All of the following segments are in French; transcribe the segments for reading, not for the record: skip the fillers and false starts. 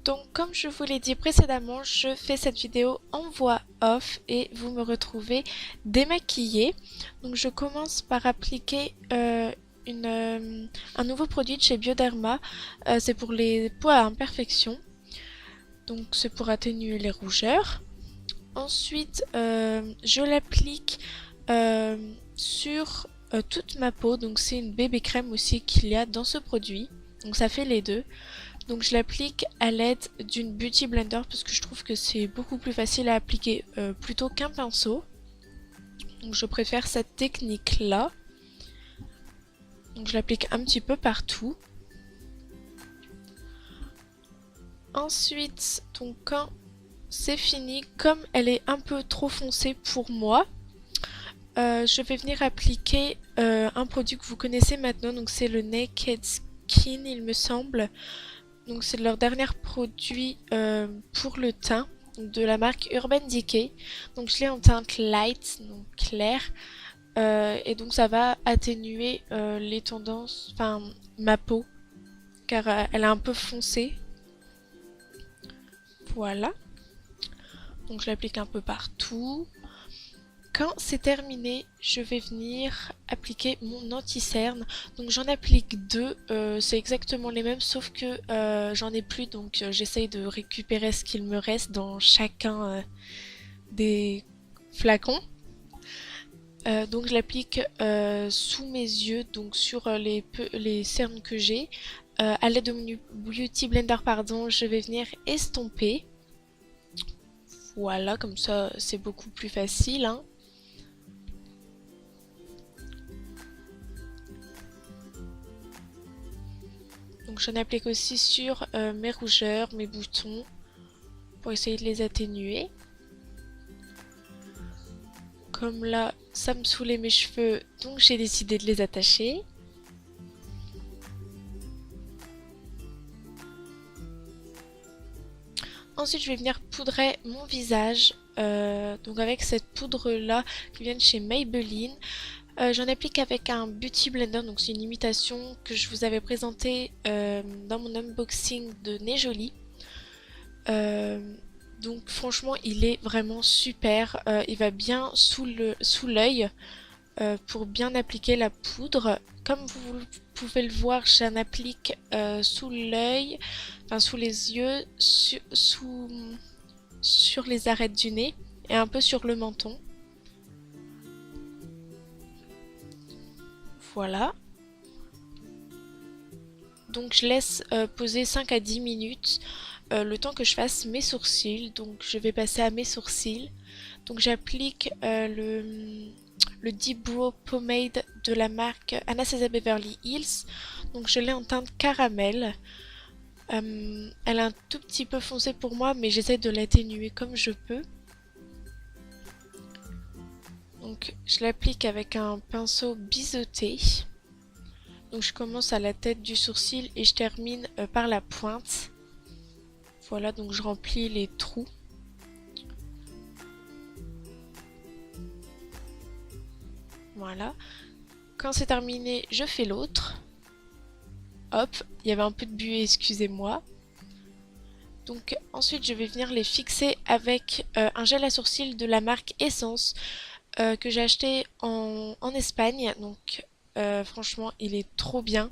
Donc comme je vous l'ai dit précédemment, je fais cette vidéo en voix off et vous me retrouvez démaquillée. Donc je commence par appliquer un nouveau produit de chez Bioderma. C'est pour les peaux à imperfection. Donc c'est pour atténuer les rougeurs. Ensuite, je l'applique sur toute ma peau. Donc c'est une bébé crème aussi qu'il y a dans ce produit. Donc ça fait les deux. Donc je l'applique à l'aide d'une Beauty Blender parce que je trouve que c'est beaucoup plus facile à appliquer plutôt qu'un pinceau. Donc je préfère cette technique là. Donc je l'applique un petit peu partout. Ensuite, donc quand c'est fini, comme elle est un peu trop foncée pour moi, je vais venir appliquer un produit que vous connaissez maintenant. Donc c'est le Naked Skin, il me semble. Donc c'est leur dernier produit pour le teint de la marque Urban Decay. Donc je l'ai en teinte light, donc claire. Et donc ça va atténuer les tendances, enfin ma peau, car elle est un peu foncée. Voilà. Donc je l'applique un peu partout. Quand c'est terminé, je vais venir appliquer mon anti-cerne. Donc j'en applique deux, c'est exactement les mêmes sauf que j'en ai plus, donc j'essaye de récupérer ce qu'il me reste dans chacun des flacons. Donc je l'applique sous mes yeux, donc sur les cernes que j'ai. À l'aide de mon Beauty Blender, pardon, je vais venir estomper. Voilà, comme ça c'est beaucoup plus facile, hein. Donc j'en applique aussi sur mes rougeurs, mes boutons, pour essayer de les atténuer. Comme là, ça me saoulait mes cheveux, donc j'ai décidé de les attacher. Ensuite, je vais venir poudrer mon visage, donc avec cette poudre là qui vient de chez Maybelline. J'en applique avec un Beauty Blender, donc c'est une imitation que je vous avais présentée dans mon unboxing de Nez Jolie. Donc franchement il est vraiment super, il va bien sous l'œil pour bien appliquer la poudre. Comme vous pouvez le voir, j'en applique sous l'œil, enfin sous les yeux, sur les arêtes du nez et un peu sur le menton. Voilà. Donc je laisse poser 5 à 10 minutes le temps que je fasse mes sourcils. Donc je vais passer à mes sourcils. Donc j'applique le Deep Brow Pomade de la marque Anastasia Beverly Hills. Donc je l'ai en teinte caramel. Elle est un tout petit peu foncée pour moi, mais j'essaie de l'atténuer comme je peux. Donc je l'applique avec un pinceau biseauté. Donc je commence à la tête du sourcil et je termine par la pointe. Voilà, donc je remplis les trous. Voilà. Quand c'est terminé, je fais l'autre. Hop, il y avait un peu de buée, excusez-moi. Donc ensuite, je vais venir les fixer avec un gel à sourcils de la marque Essence que j'ai acheté en Espagne. Donc franchement, il est trop bien.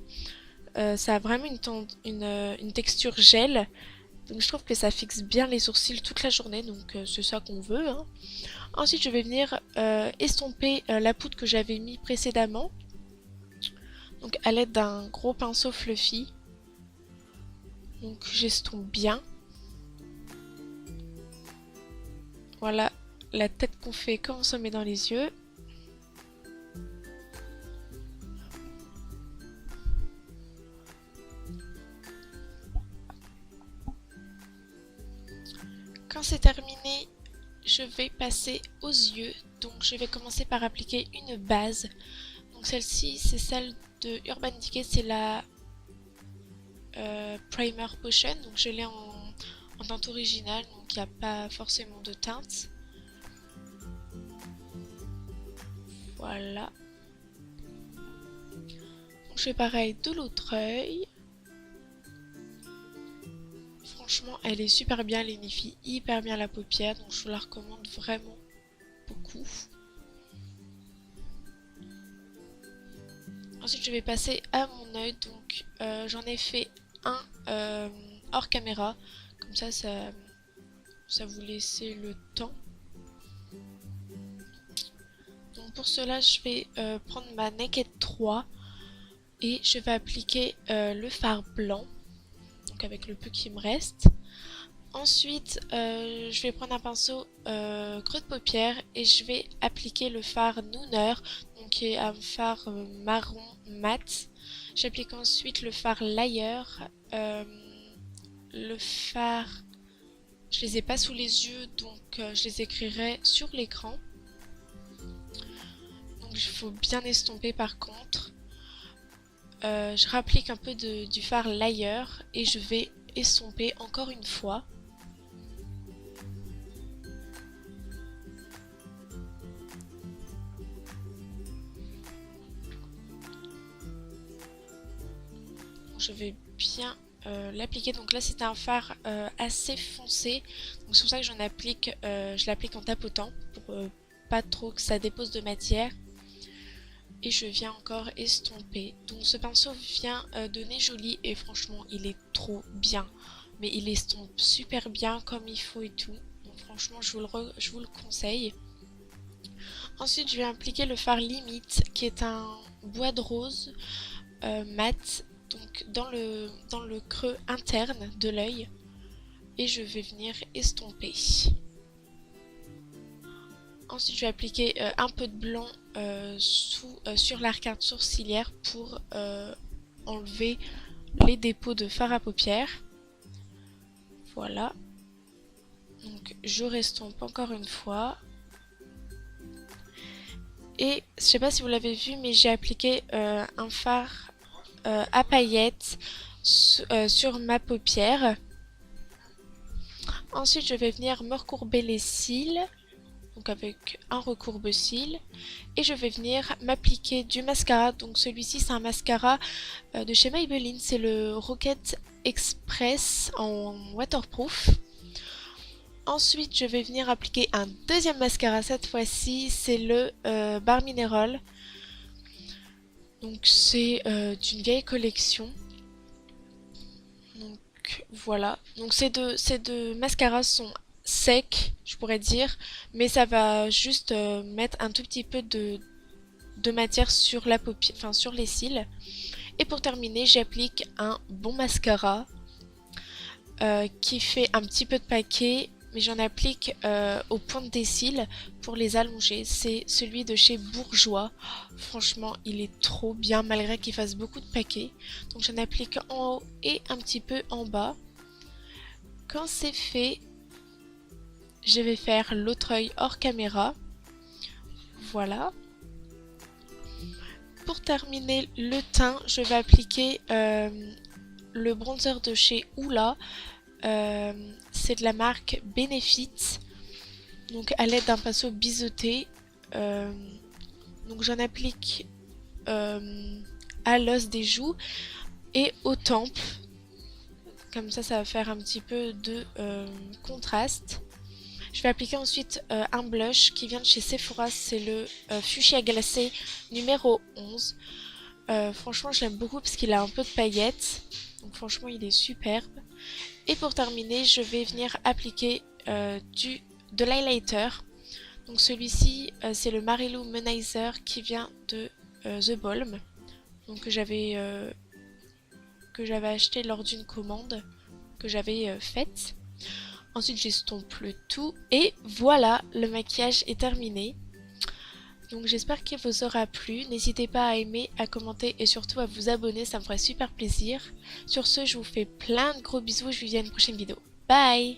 Ça a vraiment une texture gel. Donc je trouve que ça fixe bien les sourcils toute la journée, donc c'est ça qu'on veut, hein. Ensuite je vais venir estomper la poudre que j'avais mis précédemment. Donc à l'aide d'un gros pinceau fluffy. Donc j'estompe bien. Voilà la tête qu'on fait quand on se met dans les yeux. Quand c'est terminé, je vais passer aux yeux. Donc je vais commencer par appliquer une base. Donc celle-ci, c'est celle de Urban Decay, c'est la Primer Potion. Donc je l'ai en teinte originale, donc il n'y a pas forcément de teinte. Voilà. Donc je fais pareil de l'autre œil. franchement elle est super bien, elle unifie hyper bien la paupière, donc je vous la recommande vraiment beaucoup. Ensuite je vais passer à mon œil, donc j'en ai fait un hors caméra, comme ça vous laissez le temps. Donc pour cela je vais prendre ma Naked 3 et je vais appliquer le fard blanc, donc avec le peu qui me reste. Ensuite je vais prendre un pinceau creux de paupière et je vais appliquer le fard Nooner, donc qui est un fard marron mat. J'applique ensuite le fard Layer, le fard, je les ai pas sous les yeux donc je les écrirai sur l'écran. Donc il faut bien estomper par contre. Je réapplique un peu du fard Layer et je vais estomper encore une fois. Je vais bien l'appliquer. Donc là c'est un fard assez foncé, donc c'est pour ça que je l'applique en tapotant pour pas trop que ça dépose de matière. Et je viens encore estomper. Donc ce pinceau vient de Nez Joli et franchement il est trop bien. Mais il estompe super bien comme il faut et tout. Donc franchement je vous le conseille. Ensuite je vais appliquer le fard Limite qui est un bois de rose mat. Donc dans le creux interne de l'œil. Et je vais venir estomper. Ensuite je vais appliquer un peu de blanc sur l'arcade sourcilière pour enlever les dépôts de fard à paupières. Voilà. Donc je restompe encore une fois. Et je sais pas si vous l'avez vu mais j'ai appliqué un fard à paillettes sur ma paupière. Ensuite je vais venir me recourber les cils, donc avec un recourbe-cils, et je vais venir m'appliquer du mascara. Donc celui-ci c'est un mascara de chez Maybelline, c'est le Rocket Express en waterproof. Ensuite je vais venir appliquer un deuxième mascara, cette fois-ci c'est le Bar Mineral. Donc c'est d'une vieille collection. Donc voilà, donc ces deux mascaras sont secs, je pourrais dire, mais ça va juste mettre un tout petit peu de matière sur la paupière, enfin sur les cils. Et pour terminer, j'applique un bon mascara qui fait un petit peu de paquet, mais j'en applique aux pointes des cils pour les allonger. C'est celui de chez Bourjois. Franchement, il est trop bien malgré qu'il fasse beaucoup de paquets. Donc j'en applique en haut et un petit peu en bas. Quand c'est fait, je vais faire l'autre œil hors caméra. Voilà. Pour terminer le teint, je vais appliquer le bronzer de chez Oola. C'est de la marque Benefit. Donc à l'aide d'un pinceau biseauté. Donc j'en applique à l'os des joues et aux tempes. Comme ça va faire un petit peu de contraste. Je vais appliquer ensuite un blush qui vient de chez Sephora, c'est le Fuchsia Glacé numéro 11. Franchement je l'aime beaucoup parce qu'il a un peu de paillettes, donc franchement il est superbe. Et pour terminer je vais venir appliquer de l'highlighter. Donc celui-ci c'est le Marilou Monizer qui vient de The Balm, donc que j'avais acheté lors d'une commande que j'avais faite. Ensuite j'estompe le tout et voilà, le maquillage est terminé. Donc j'espère qu'il vous aura plu. N'hésitez pas à aimer, à commenter et surtout à vous abonner, ça me ferait super plaisir. Sur ce, je vous fais plein de gros bisous et je vous dis à une prochaine vidéo. Bye!